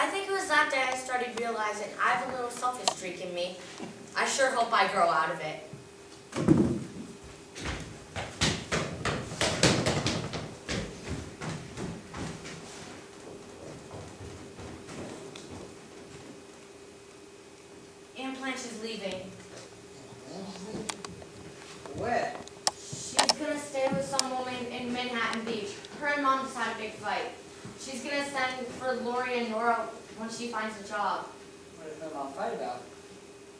I think it was that day I started realizing I have a little selfish streak in me. I sure hope I grow out of it. Aunt Blanche is leaving. Where? She's gonna stay with some woman in Manhattan Beach. Her and Mom just had a big fight. She's gonna send for Lori and Nora when she finds a job. What did her mom fight about?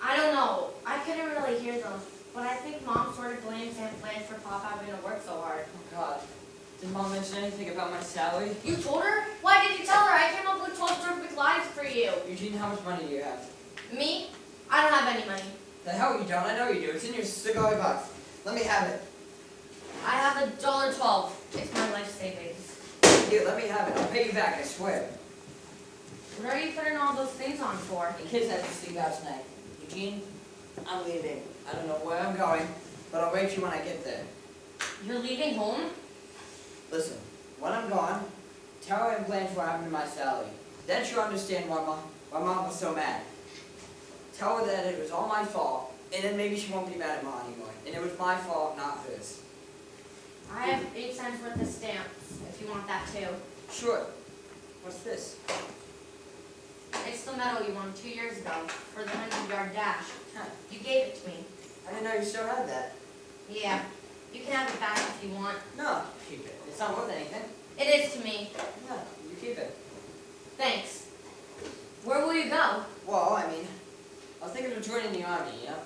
I don't know. I couldn't really hear them. But I think Mom sort of blames Aunt Blanche for Pop having to work so hard. Oh, God. Did Mom mention anything about my salary? You told her? Why did you tell her? I came up with 12 perfect lies for you. Eugene, how much money do you have? Me? I don't have any money. The hell you don't. I know you do. It's in your cigar box. Let me have it. I have $1.12. It's my life savings. Here, let me have it. I'll pay you back, I swear. What are you putting all those things on for? The kids have to sleep out tonight. Eugene, I'm leaving. I don't know where I'm going, but I'll wait you when I get there. You're leaving home? Listen, when I'm gone, tell Aunt Blanche what happened to my salary. Then she'll understand why Mom was so mad. Tell her that it was all my fault, and then maybe she won't be mad at Mom anymore. And it was my fault, not hers. I have 8 cents worth of stamps, if you want that too. Sure. What's this? It's the medal you won 2 years ago for the 100-yard dash. Huh. You gave it to me. I didn't know you still had that. Yeah. You can have it back if you want. No, keep it. It's not worth anything. It is to me. No, you keep it. Thanks. Where will you go? Well, I mean, I was thinking of joining the army, you know?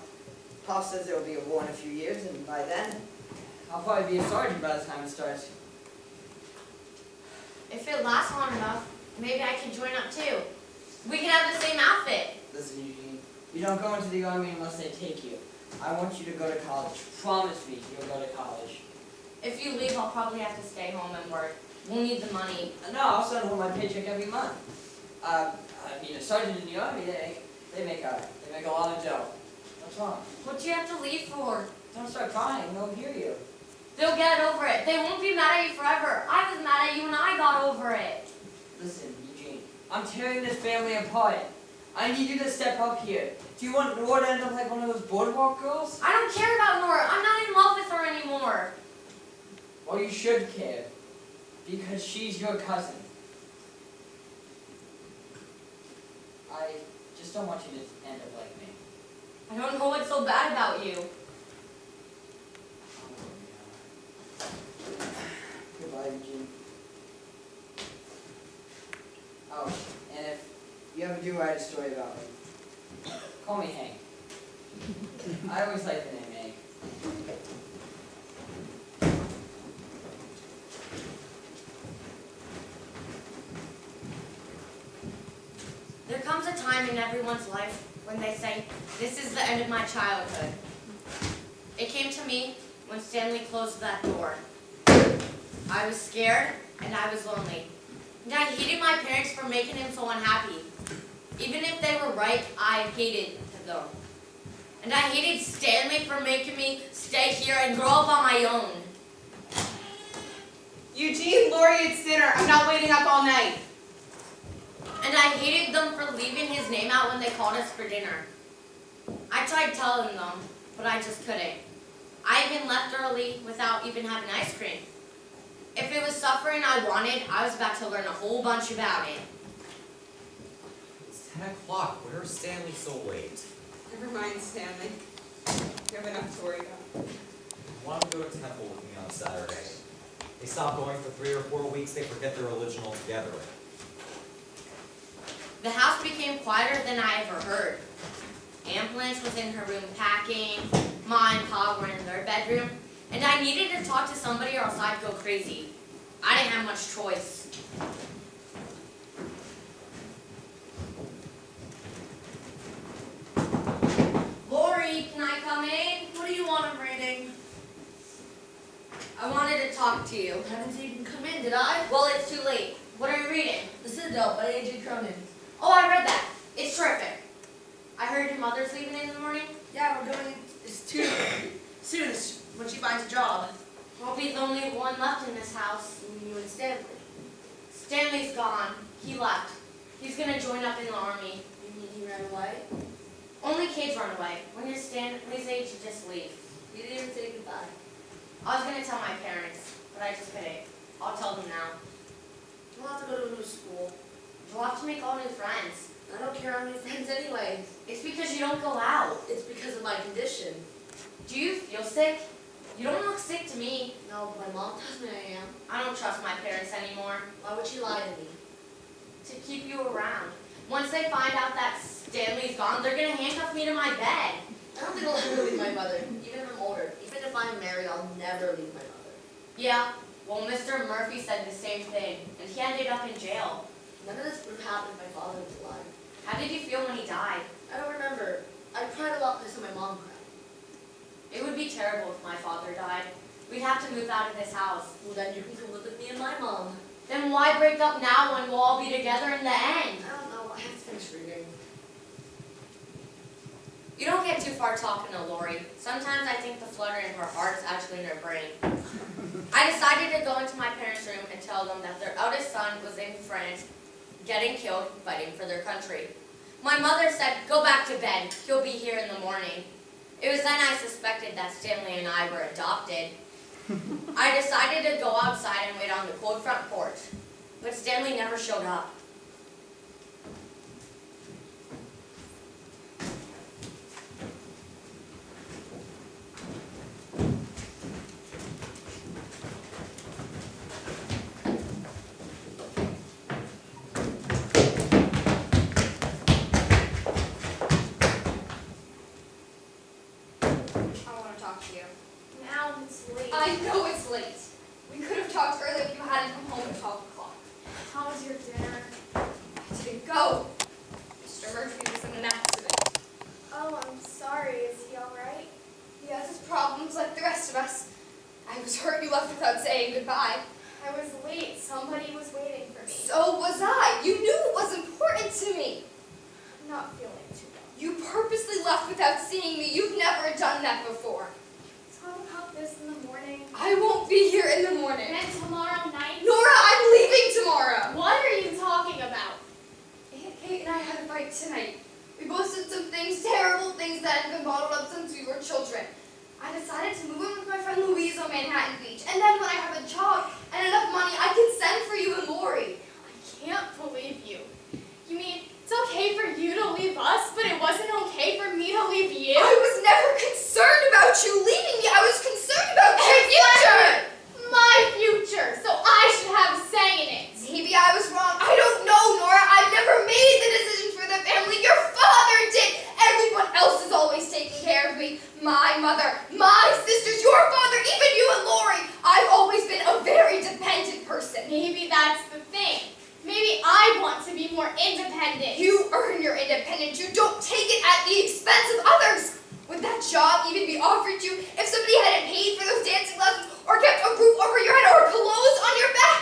Pop says there will be a war in a few years, and by then, I'll probably be a sergeant by the time it starts. If it lasts long enough, maybe I can join up too. We can have the same outfit. Listen, Eugene, you don't go into the army unless they take you. I want you to go to college. Promise me you'll go to college. If you leave, I'll probably have to stay home and work. We'll need the money. No, I'll send home my paycheck every month. I mean, a sergeant in the army, they make a lot of dough. What's wrong? What do you have to leave for? Don't start crying. They'll hear you. They'll get over it. They won't be mad at you forever. I was mad at you when I got over it. Listen, Eugene, I'm tearing this family apart. I need you to step up here. Do you want Nora to end up like one of those boardwalk girls? I don't care about Nora. I'm not in love with her anymore. Well, you should care. Because she's your cousin. I just don't want you to end up like me. I don't know what's so bad about you. Goodbye, Eugene. Oh, and if you ever do write a story about me, call me Hank. I always like the name Hank. There comes a time in everyone's life when they say, this is the end of my childhood. It came to me when Stanley closed that door. I was scared and I was lonely. And I hated my parents for making him so unhappy. Even if they were right, I hated them. And I hated Stanley for making me stay here and grow up on my own. Eugene, Lori, it's dinner. I'm not waiting up all night. And I hated them for leaving his name out when they called us for dinner. I tried telling them, but I just couldn't. I even left early without even having ice cream. If it was suffering I wanted, I was about to learn a whole bunch about it. It's 10 o'clock. Where is Stanley so late? Never mind, Stanley. You have enough to worry about. I want to go to temple with me on Saturday. They stop going for 3 or 4 weeks, they forget their religion altogether. The house became quieter than I ever heard. Aunt Blanche was in her room packing, Ma and Pa were in their bedroom, and I needed to talk to somebody or else I'd go crazy. I didn't have much choice. Lori, can I come in? What do you want? I'm reading. I wanted to talk to you. I haven't even come in, did I? Well, it's too late. What are you reading? The Citadel by A.J. Cronin. Oh, I read that. It's terrific. I heard your mother's leaving in the morning. Yeah, we're going soon when she finds a job. I'll be the only one left in this house. You and Stanley. Stanley's gone. He left. He's gonna join up in the army. You mean he ran away? Only kids run away. When you're Stanley's age, you just leave. You didn't even say goodbye. I was gonna tell my parents, but I just couldn't. I'll tell them now. You'll have to go to a new school. You'll have to make all new friends. I don't care how many friends anyway. It's because you don't go out. It's because of my condition. Do you feel sick? You don't look sick to me. No, but my mom tells me I am. I don't trust my parents anymore. Why would she lie to me? To keep you around. Once they find out that Stanley's gone, they're gonna handcuff me to my bed. I don't think I'll ever leave my mother, even if I'm older. Even if I'm married, I'll never leave my mother. Yeah, well, Mr. Murphy said the same thing, and he ended up in jail. None of this would have happened if my father was alive. How did you feel when he died? I don't remember. I cried a lot because my mom cried. It would be terrible if my father died. We'd have to move out of this house. Well, then you can come live with me and my mom. Then why break up now when we'll all be together in the end? I don't know. I have to finish reading. You don't get too far talking to Lori. Sometimes I think the flutter in her heart is actually in her brain. I decided to go into my parents' room and tell them that their eldest son was in France, getting killed, fighting for their country. My mother said, "Go back to bed. He'll be here in the morning." It was then I suspected that Stanley and I were adopted. I decided to go outside and wait on the cold front porch, but Stanley never showed up. I want to talk to you. Now it's late. I know it's late. We could have talked earlier if you hadn't come home at 12 o'clock. How was your dinner? I didn't go. Mr. Murphy was in an accident. Oh, I'm sorry. Is he alright? He has his problems like the rest of us. I was hurt you left without saying goodbye. I was late. Somebody was waiting for me. So was I. You knew it was important to me. I'm not feeling too well. You purposely left without seeing me. You've never done that before. Talk about this in the morning. I won't be here in the morning. And tomorrow night? Nora, I'm leaving tomorrow. What are you talking about? Aunt Kate and I had a fight tonight. We both said some things, terrible things that had been bottled up since we were children. I decided to move in with my friend Louise on Manhattan Beach. And then when I have a job and enough money, I can send for you and Lori. I can't believe you. You mean it's okay for you to leave us, but it wasn't okay for me to leave you? I was never concerned about you leaving me. I was concerned about your future. My future, so I should have a say in it. Maybe I was wrong. I don't know, Nora. I've never made the decisions for the family. Your father did. Everyone else is always taking care of me. My mother, my sisters, your father, even you and Lori. I've always been a very dependent person. Maybe that's the thing. Maybe I want to be more independent. You earn your independence. You don't take it at the expense of others. Would that job even be offered you if somebody hadn't paid for those dancing lessons or kept a roof over your head or clothes on your back?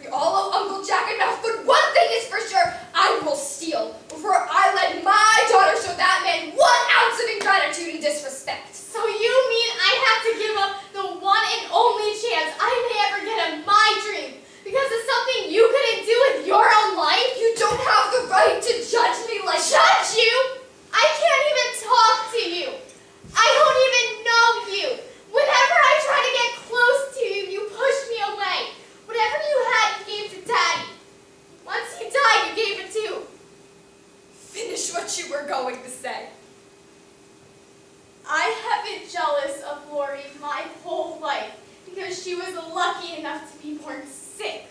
We all owe Uncle Jack enough, but one thing is for sure, I will steal before I let my daughter show that man 1 ounce of ingratitude and disrespect. So you mean I have to give up the one and only chance I may ever get of my dream because of something you couldn't do with your own life? You don't have the right to judge me like that. Judge you? I can't even talk to you. I don't even know you. Whenever I try to get close to you, you push me away. Whatever you had, you gave to Daddy. Once he died, you gave it to. Finish what you were going to say. I have been jealous of Lori my whole life because she was lucky enough to be born sick.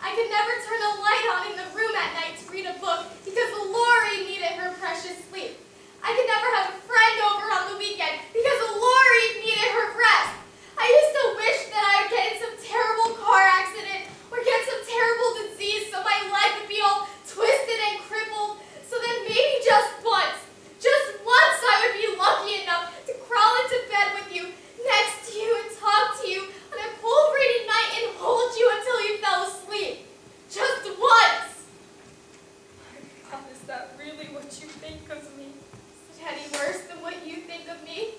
I could never turn a light on in the room at night to read a book because Lori needed her precious sleep. I could never have a friend over on the weekend because Lori needed her rest. I used to wish that I would get in some terrible car accident or get some terrible disease so my leg would be all twisted and crippled. So then maybe just once I would be lucky enough to crawl into bed with you, next to you and talk to you on a cold rainy night and hold you until you fell asleep. Just once. God, is that really what you think of me? Is it any worse than what you think of me?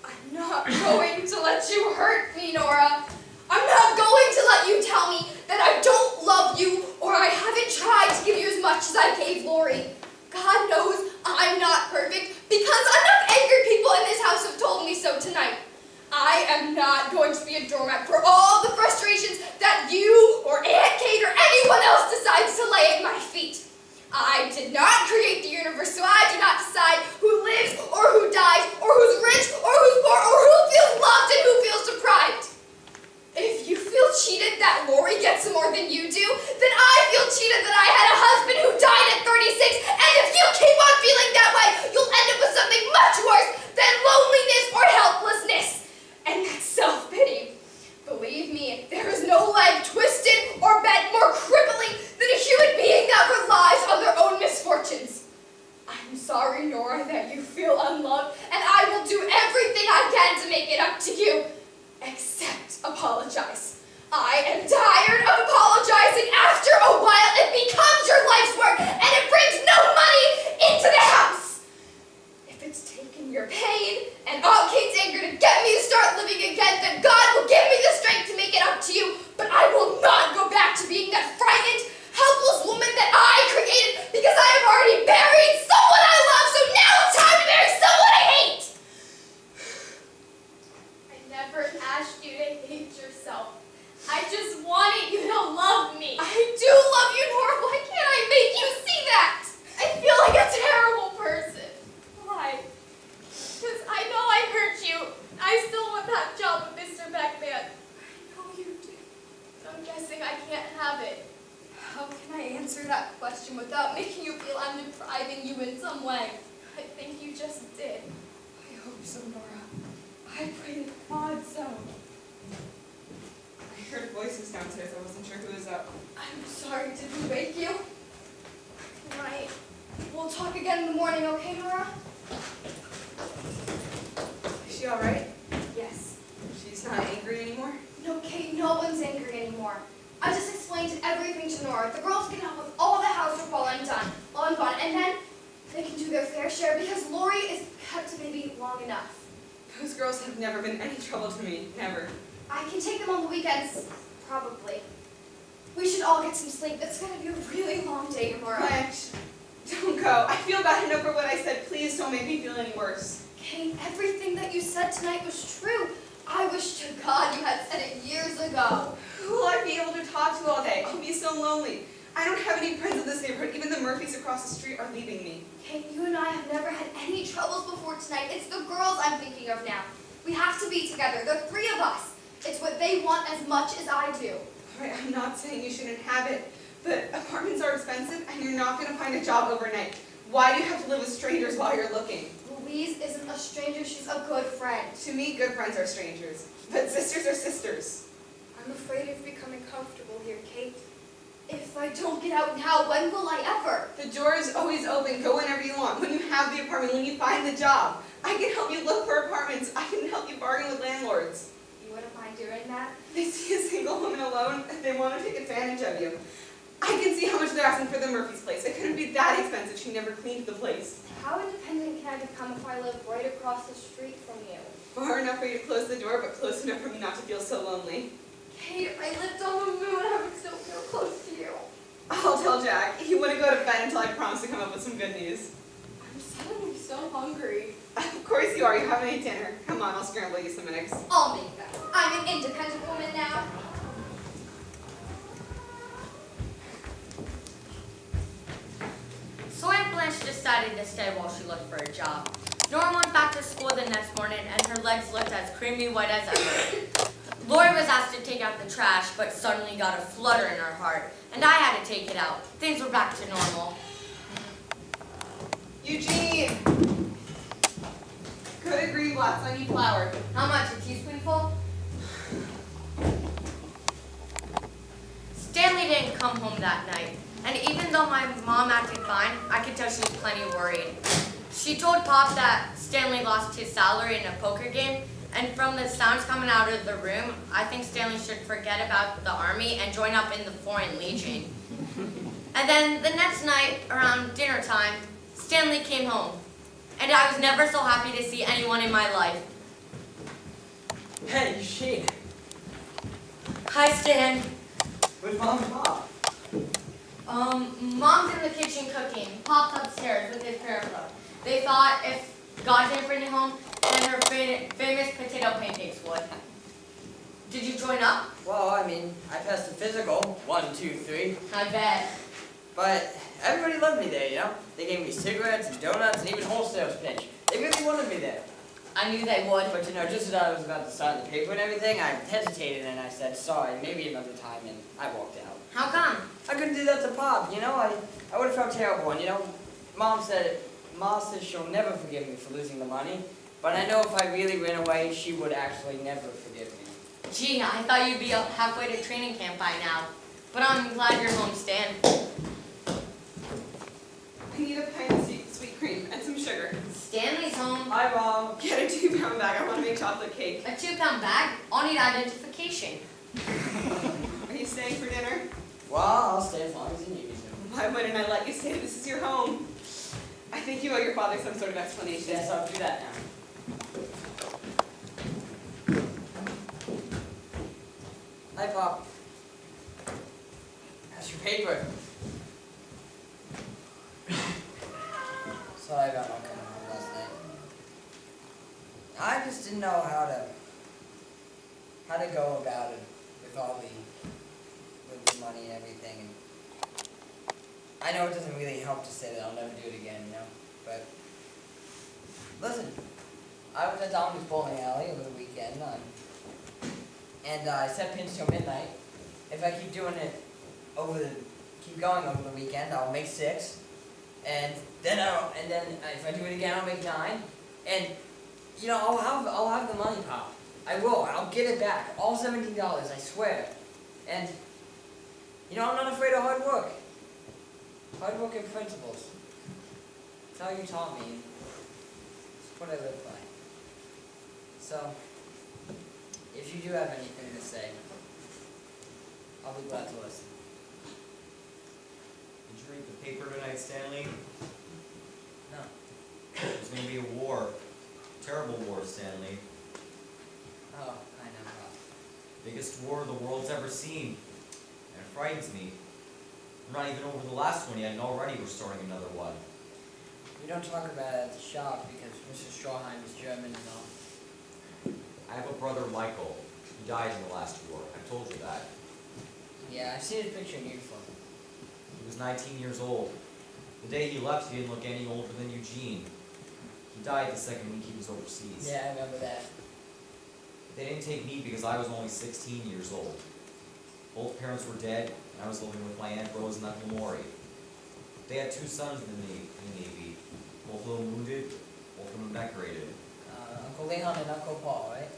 I'm not going to let you hurt me, Nora. I'm not going to let you tell me that I don't love you or I haven't tried to give you Lori. God knows I'm not perfect because enough angry people in this house have told me so tonight. I am not going to be a doormat for all the frustrations that you or Aunt Kate or anyone else decides to lay at my feet. I did not create the universe, so I do not decide who lives or who dies or who's rich or who's poor or who feels loved and who feels deprived. If you feel cheated that Lori gets more than you do, then I feel cheated that I had a husband who died at 36, and if you keep on feeling that way, you'll end up with something much worse than loneliness or helplessness. And that's self-pity. Believe me, there is no leg twisted or bent more crippling than a human being that relies on their own misfortunes. I'm sorry, Nora, that you feel unloved, and I will do everything I can to make it up to you, except apologize. I am tired of apologizing. After a while, it becomes your life's work, and it brings no money into the house. If it's taking your pain and Aunt Kate's anger to get me to start living again, then God will give me the strength to make it up to you, but I will not go back to being that frightened, helpless woman that I created because I have already buried someone I love, so now it's time to bury someone I hate. I never asked you to hate yourself. I just wanted you to love me. I do love you, Nora. Why can't I make you see that? I feel like a terrible person. Why? Because I know I hurt you. I still want that job with Mr. Beckman. I know you do. I'm guessing I can't have it. How can I answer that question without making you feel I'm depriving you in some way? I think you just did. I hope so, Nora. I pray to God so. I heard voices downstairs. I wasn't sure who was up. I'm sorry, did we wake you? Good night. We'll talk again in the morning, okay, Nora? Is she all right? Yes. She's not angry anymore? No, Kate, no one's angry anymore. I just explained everything to Nora. The girls can help with all the housework while I'm gone, and then they can do their fair share because Lori is kept to maybe long enough. Those girls have never been any trouble to me. Never. I can take them on the weekends, probably. We should all get some sleep. It's going to be a really long day tomorrow. Blanche, don't go. I feel bad enough for what I said. Please don't make me feel any worse. Kate, everything that you said tonight was true. I wish to God you had said it years ago. Who will I be able to talk to all day? I'll be so lonely. I don't have any friends in this neighborhood. Even the Murphys across the street are leaving me. Kate, you and I have never had any troubles before tonight. It's the girls I'm thinking of now. We have to be together, the three of us. It's what they want as much as I do. All right, I'm not saying you shouldn't have it, but apartments are expensive and you're not going to find a job overnight. Why do you have to live with strangers while you're looking? Louise isn't a stranger, she's a good friend. To me, good friends are strangers, but sisters are sisters. I'm afraid of becoming comfortable here, Kate. If I don't get out now, when will I ever? The door is always open. Go whenever you want. When you have the apartment, when you find the job. I can help you look for apartments. I can help you bargain with landlords. You wouldn't mind doing that? They see a single woman alone, and they want to take advantage of you. I can see how much they're asking for the Murphy's place. It couldn't be that expensive. She never cleaned the place. How independent can I become if I live right across the street from you? Far enough for you to close the door, but close enough for me not to feel so lonely. Kate, I lived on the moon. I would still feel close to you. I'll tell Jack. He wouldn't go to bed until I promise to come up with some good news. I'm suddenly so hungry. Of course you are. You haven't ate dinner. Come on, I'll scramble you some eggs. I'll make that. I'm an independent woman now. So Aunt Blanche decided to stay while she looked for a job. Nora went back to school the next morning and her legs looked as creamy white as ever. Lori was asked to take out the trash, but suddenly got a flutter in her heart, and I had to take it out. Things were back to normal. Eugene! Good agreed, lots on you flour. How much? A teaspoonful? Stanley didn't come home that night, and even though my mom acted fine, I could tell she was plenty worried. She told Pop that Stanley lost his salary in a poker game, and from the sounds coming out of the room, I think Stanley should forget about the army and join up in the Foreign Legion. And then the next night, around dinner time, Stanley came home, and I was never so happy to see anyone in my life. Hey, Eugene. Hi, Stan. Where's Mom and Pop? Mom's in the kitchen cooking. Pop's upstairs with his paraphrase. They thought if God didn't bring it home, then her famous potato pancakes would. Did you join up? Well, I mean, I passed the physical, 1, 2, 3. I bet. But everybody loved me there, you know? They gave me cigarettes and donuts and even wholesale pinch. They really wanted me there. I knew they would. But you know, just as I was about to sign the paper and everything, I hesitated and I said, sorry, maybe another time, and I walked out. How come? I couldn't do that to Pop, you know? I would have felt terrible, and you know, Ma says she'll never forgive me for losing the money, but I know if I really ran away, she would actually never forgive me. Gee, I thought you'd be halfway to training camp by now. But I'm glad you're home, Stan. I need a pint of sweet cream and some sugar. Stanley's home. Hi, Mom. Get a 2-pound bag. I want to make chocolate cake. A 2-pound bag? I'll need identification. Are you staying for dinner? Well, I'll stay as long as you need me to. Why wouldn't I let you stay? This is your home. I think you owe your father some sort of explanation. Yes, I'll do that now. Hi, Pop. How's your paper? Sorry about not coming home last night. I just didn't know how to go about it with with the money and everything. And I know it doesn't really help to say that I'll never do it again, you know. But listen, I was at Dominic's bowling alley over the weekend, and I set pins till midnight. If I keep doing it keep going over the weekend, I'll make 6. And then if I do it again, I'll make 9. And you know, I'll have the money, Pop. I will. I'll get it back. All $17, I swear. And you know, I'm not afraid of hard work. Hard work and principles. That's how you taught me. It's what I live by. So, if you do have anything to say, I'll be glad to listen. Did you read the paper tonight, Stanley? No. There's going to be a war. Terrible war, Stanley. Oh, I know, Pop. Biggest war the world's ever seen. And it frightens me. We're not even over the last one yet, and already we're starting another one. We don't talk about it at the shop because Mr. Strawheim is German and all. I have a brother, Michael. He died in the last war. I told you that. Yeah, I've seen his picture in uniform. He was 19 years old. The day he left, he didn't look any older than Eugene. He died the second week he was overseas. Yeah, I remember that. They didn't take me because I was only 16 years old. Both parents were dead, and I was living with my Aunt Rose and Uncle Maury. They had 2 sons in the Navy, both of them wounded, both of them decorated. Uncle Leon and Uncle Paul, right?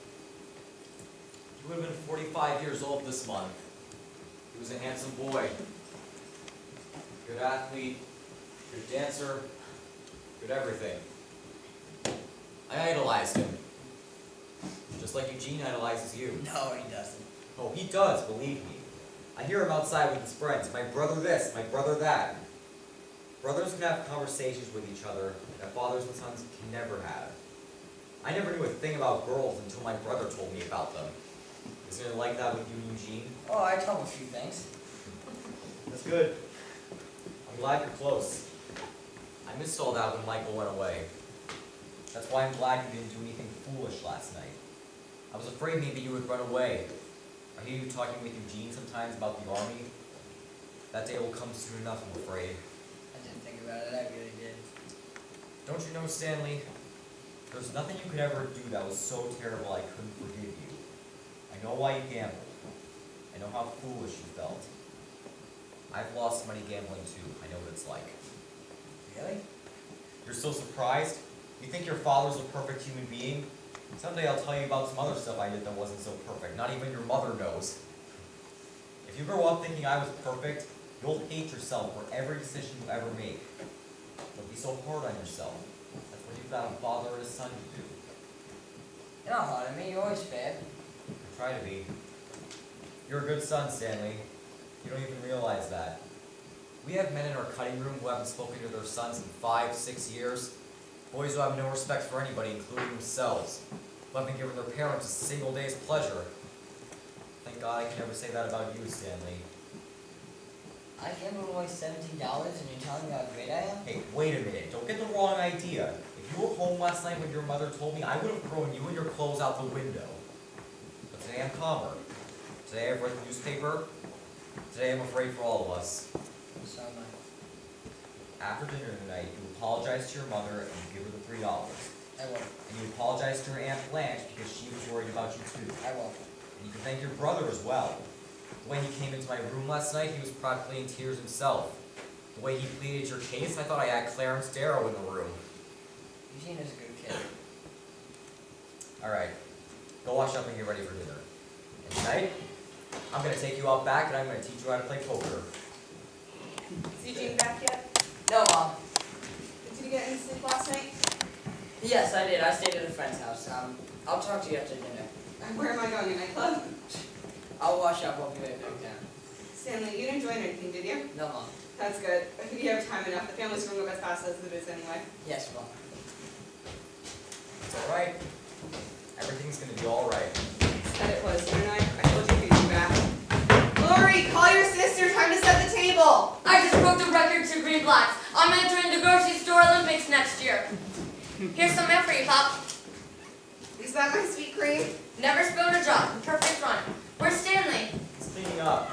He would have been 45 years old this month. He was a handsome boy. Good athlete, good dancer, good everything. I idolized him. Just like Eugene idolizes you. No, he doesn't. Oh, he does, believe me. I hear him outside with his friends. My brother this, my brother that. Brothers can have conversations with each other that fathers and sons can never have. I never knew a thing about girls until my brother told me about them. Isn't it like that with you, Eugene? Oh, I told him a few things. That's good. I'm glad you're close. I missed all that when Michael went away. That's why I'm glad you didn't do anything foolish last night. I was afraid maybe you would run away. I hear you talking with Eugene sometimes about the army. That day will come soon enough, I'm afraid. I didn't think about it, I really did. Don't you know, Stanley? There's nothing you could ever do that was so terrible I couldn't forgive you. I know why you gambled. I know how foolish you felt. I've lost money gambling too. I know what it's like. Really? You're so surprised? You think your father's a perfect human being? Someday I'll tell you about some other stuff I did that wasn't so perfect. Not even your mother knows. If you grow up thinking I was perfect, you'll hate yourself for every decision you ever make. Don't be so hard on yourself. That's what you've got a father and a son to do. You're not hard on me, you're always fair. I try to be. You're a good son, Stanley. You don't even realize that. We have men in our cutting room who haven't spoken to their sons in 5, 6 years. Boys who have no respect for anybody, including themselves. Who haven't given their parents a single day's pleasure. Thank God I can never say that about you, Stanley. I gambled away $17 and you're telling me how great I am? Hey, wait a minute. Don't get the wrong idea. If you were home last night when your mother told me, I would have thrown you and your clothes out the window. But today I'm calmer. Today I've read the newspaper. Today I'm afraid for all of us. So am I. After dinner tonight, you apologize to your mother and you give her the $3. I won't. And you apologize to your Aunt Blanche because she was worried about you too. I won't. And you can thank your brother as well. The way he came into my room last night, he was practically in tears himself. The way he pleaded your case, I thought I had Clarence Darrow in the room. Eugene is a good kid. Alright, go wash up and get ready for dinner. And tonight, I'm going to take you out back and I'm going to teach you how to play poker. Is Eugene back yet? No, Mom. Did you get any sleep last night? Yes, I did. I stayed at a friend's house. I'll talk to you after dinner. Where am I going? A nightclub? I'll wash up. I'll be right back down. Stanley, you didn't join anything, did you? No, Mom. That's good. I think you have time enough. The family's growing up as fast as it is anyway. Yes, Mom. It's alright. Everything's going to be alright. Said it was, didn't I? I told you he'd be back. Lori, call your sister. Time to set the table. I just broke the record to green blacks. I'm entering the grocery store Olympics next year. Here's some mail for you, Pop. Is that my sweet cream? Never spilled a drop. Perfect run. Where's Stanley? It's cleaning up.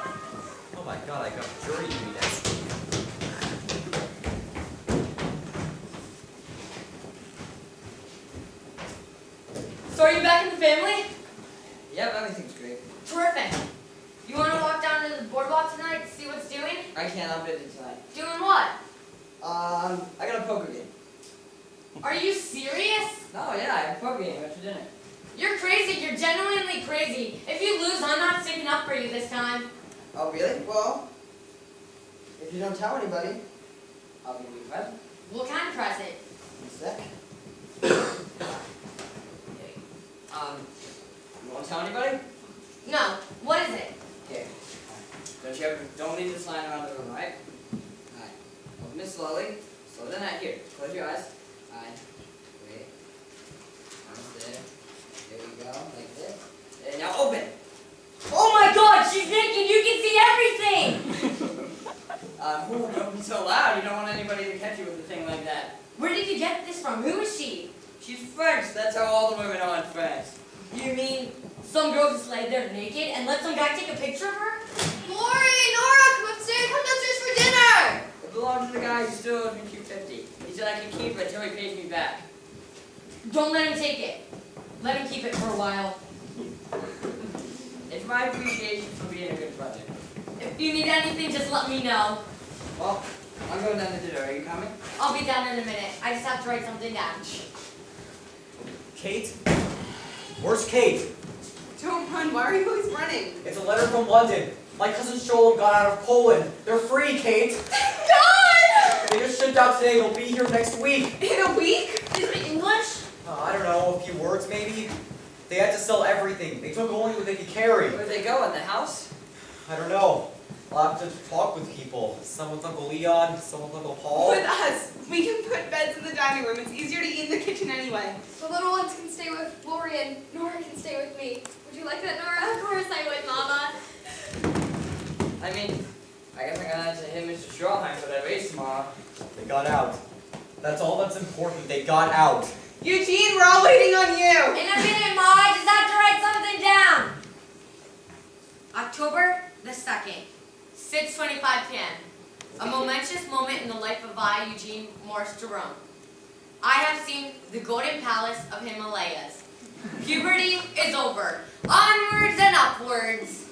Oh my god, I got jury duty next week. So are you back in the family? Yep, everything's great. Terrific. You want to walk down to the boardwalk tonight to see what's doing? I can't. I'm busy tonight. Doing what? I got a poker game. Are you serious? No, yeah, I have a poker game after dinner. You're crazy. You're genuinely crazy. If you lose, I'm not sticking up for you this time. Oh, really? Well, if you don't tell anybody, I'll give you a present. What kind of present? In a sec. You won't tell anybody? No. What is it? Here. Don't leave this lying around the room, right? Alright. Open it slowly. Slower than that. Here. Close your eyes. Alright. Wait. Almost there. There we go. Like this. And now open! Oh my God! She's naked. You can see everything. Don't be so loud. You don't want anybody to catch you with a thing like that. Where did you get this from? Who is she? She's French. That's how all the women are in France. You mean some girl just laid there naked and let some guy take a picture of her? Lori, Nora, come upstairs. Come downstairs for dinner. It belongs to the guy who still owes me $250. He said I can keep it until he pays me back. Don't let him take it. Let him keep it for a while. It's my appreciation for being a good brother. If you need anything, just let me know. Well, I'm going down to dinner. Are you coming? I'll be down in a minute. I just have to write something down. Kate? Where's Kate? Don't run. Why are you always running? It's a letter from London. My cousin Sholem got out of Poland. They're free, Kate. God! They just shipped out today. They'll be here next week. In a week? Is it English? I don't know, a few words maybe. They had to sell everything. They took only what they could carry. Where'd they go? In the house? I don't know. I'll have to talk with people. Someone's Uncle Leon, someone's Uncle Paul. With us. We can put beds in the dining room. It's easier to eat in the kitchen anyway. The little ones can stay with Lori and Nora can stay with me. Would you like that, Nora? Of course I would, Mama. I mean, I guess I'm gonna have to hit Mr. Strawheim for that race tomorrow. They got out. That's all that's important. They got out. Eugene, we're all waiting on you. In a minute, Ma. I just have to write something down. October the 2nd, 6:25 p.m. A momentous moment in the life of I, Eugene Morris Jerome. I have seen the golden palace of Himalayas. Puberty is over. Onwards and upwards.